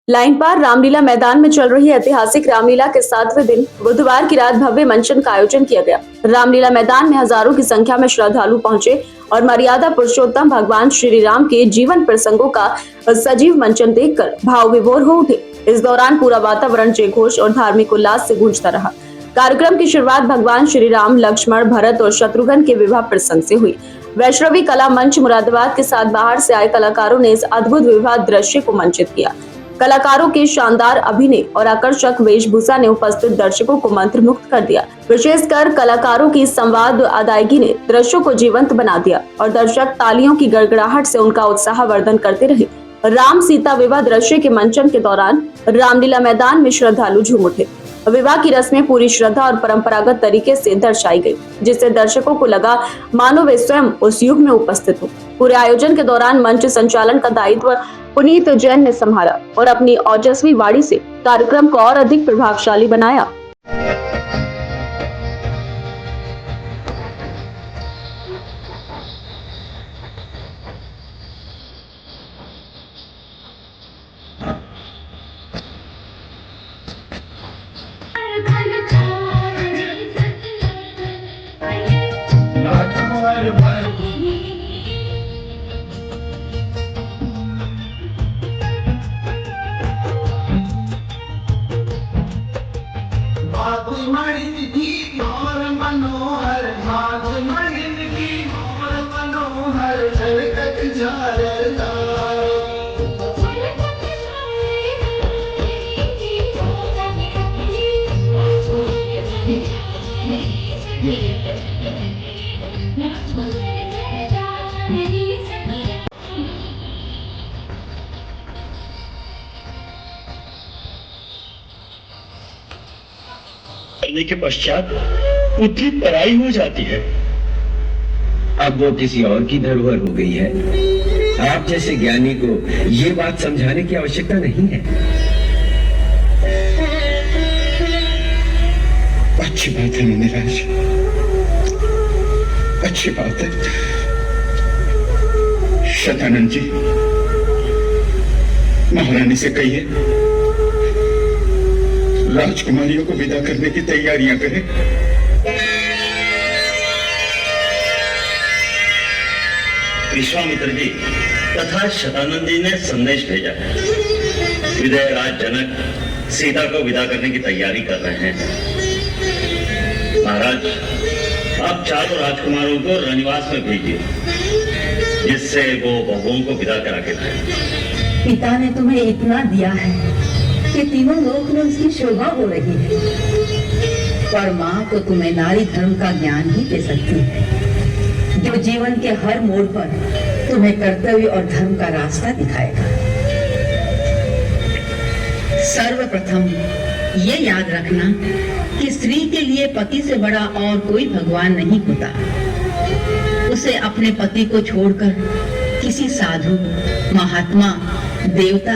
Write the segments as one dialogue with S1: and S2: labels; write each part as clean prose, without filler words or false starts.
S1: Line पार रामलीला मैदान में चल रही ऐतिहासिक रामलीला के 7वें दिन बुधवार की रात भव्य मंचन का आयोजन किया गया। रामलीला मैदान में हजारों की संख्या में श्रद्धालु पहुंचे और मर्यादा पुरुषोत्तम भगवान श्री राम के जीवन प्रसंगों का सजीव मंचन देखकर भाव विभोर हो उठे। इस दौरान पूरा वातावरण जय घोष और धार्मिक उल्लास से गूंजता रहा। कार्यक्रम की शुरुआत भगवान श्री राम, लक्ष्मण, भरत और शत्रुघ्न के विवाह प्रसंग से हुई। वैष्णवी कला मंच मुरादाबाद के साथ बाहर से आए कलाकारों ने इस अद्भुत विवाह दृश्य को मंचित किया। कलाकारों के शानदार अभिनय और आकर्षक वेशभूषा ने उपस्थित दर्शकों को मंत्रमुग्ध कर दिया। विशेषकर कलाकारों की संवाद अदायगी ने दृश्यों को जीवंत बना दिया और दर्शक तालियों की गड़गड़ाहट से उनका उत्साहवर्धन करते रहे। राम सीता विवाह दृश्य के मंचन के दौरान रामलीला मैदान में श्रद्धालु झूम उठे। विवाह की रस्में पूरी श्रद्धा और परंपरागत तरीके से दर्शाई गई, जिससे दर्शकों को लगा मानो वे स्वयं उस युग में उपस्थित हो। पूरे आयोजन के दौरान मंच संचालन का दायित्व पुनीत जैन ने संभाला और अपनी ओजस्वी वाणी से कार्यक्रम को और अधिक प्रभावशाली बनाया।
S2: मनोहर
S3: करने के पश्चात बुद्धि पराई हो जाती है।
S4: अब वो किसी और की धरोहर हो गई है। आप जैसे ज्ञानी को ये बात समझाने की आवश्यकता नहीं है।
S3: अच्छी बात है मुनिराज, अच्छी बात है। शतानंद जी, महारानी से कहिए राजकुमारियों को विदा करने की तैयारियां करें।
S5: विश्वामित्र जी तथा शतानंद जी ने संदेश भेजा है। विजय राज जनक सीता को विदा करने की तैयारी कर रहे हैं। महाराज, आप चारों राजकुमारों को रनिवास में भेजिए, जिससे वो बहुओं को विदा करा के लाए।
S6: पिता ने तुम्हें इतना दिया है कि तीनों लोक में उसकी शोभा हो रही है, पर माँ को तुम्हें नारी धर्म का ज्ञान ही दे सकती है, जो जीवन के हर मोड़ पर तुम्हें कर्तव्य और धर्म का रास्ता दिखाएगा। सर्वप्रथम ये याद रखना कि स्त्री के लिए पति से बड़ा और कोई भगवान नहीं होता। उसे अपने पति को छोड़कर किसी साधु, महात्मा, देवता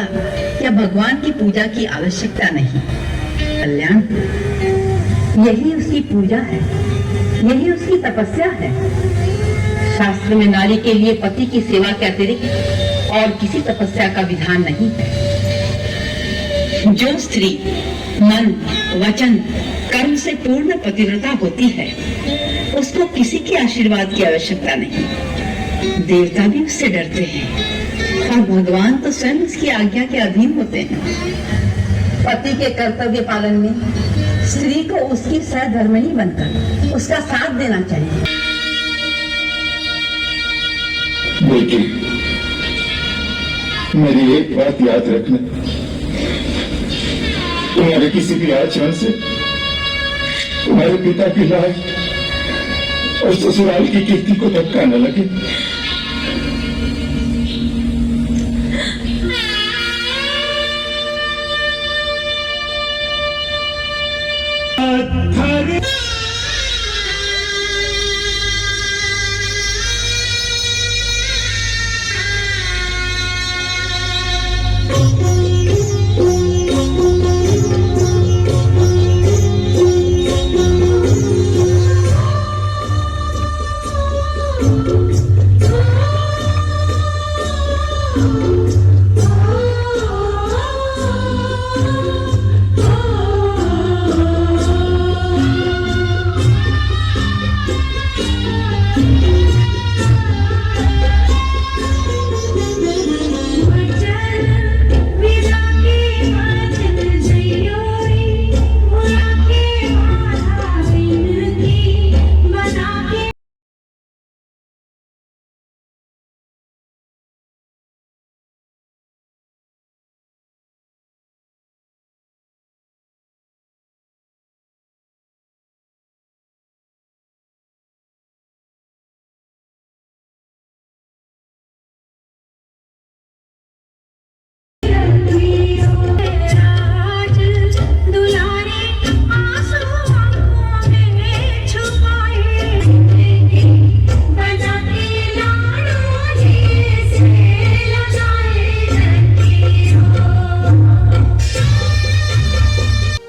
S6: या भगवान की पूजा की आवश्यकता नहीं। कल्याण, यही उसकी पूजा है, यही उसकी तपस्या है। शास्त्र में नारी के लिए पति की सेवा के अतिरिक्त और किसी तपस्या का विधान नहीं है। जो स्त्री मन, वचन, कर्म से पूर्ण पतिव्रता होती है, उसको किसी के आशीर्वाद की आवश्यकता नहीं। देवता भी उससे डरते हैं और भगवान तो स्वयं उसकी आज्ञा के अधीन होते हैं। पति के कर्तव्य पालन में स्त्री को उसकी सहधर्मिणी बनकर उसका साथ देना चाहिए।
S3: बेटी, मेरी एक बात याद रखना, तुम्हारे किसी भी आचरण से तुम्हारे पिता की लाज और ससुराल की कीर्ति को धक्का न लगे।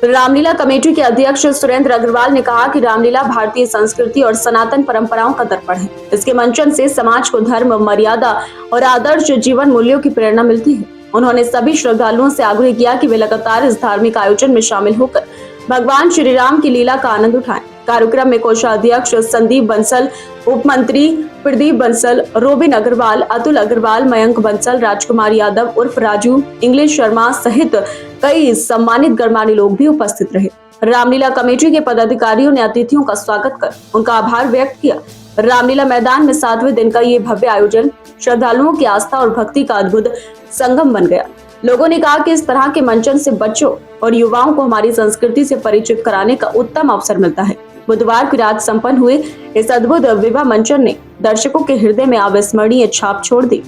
S1: रामलीला कमेटी के अध्यक्ष सुरेंद्र अग्रवाल ने कहा कि रामलीला भारतीय संस्कृति और सनातन परंपराओं का दर्पण है। इसके मंचन से समाज को धर्म, मर्यादा और आदर्श जीवन मूल्यों की प्रेरणा मिलती है। उन्होंने सभी श्रद्धालुओं से आग्रह किया कि वे लगातार इस धार्मिक आयोजन में शामिल होकर भगवान श्री राम की लीला का आनंद उठाएं। कार्यक्रम में कोषाध्यक्ष संदीप बंसल, उप मंत्री प्रदीप बंसल, रोबिन अग्रवाल, अतुल अग्रवाल, मयंक बंसल, राजकुमार यादव उर्फ राजू, इंग्लिश शर्मा सहित कई सम्मानित गणमान्य लोग भी उपस्थित रहे। रामलीला कमेटी के पदाधिकारियों ने अतिथियों का स्वागत कर उनका आभार व्यक्त किया। रामलीला मैदान में 7वें दिन का ये भव्य आयोजन श्रद्धालुओं की आस्था और भक्ति का अद्भुत संगम बन गया। लोगों ने कहा कि इस तरह के मंचन से बच्चों और युवाओं को हमारी संस्कृति से परिचित कराने का उत्तम अवसर मिलता है। बुधवार की रात संपन्न हुए इस अद्भुत विवाह मंचन ने दर्शकों के हृदय में अविस्मरणीय छाप छोड़ दी।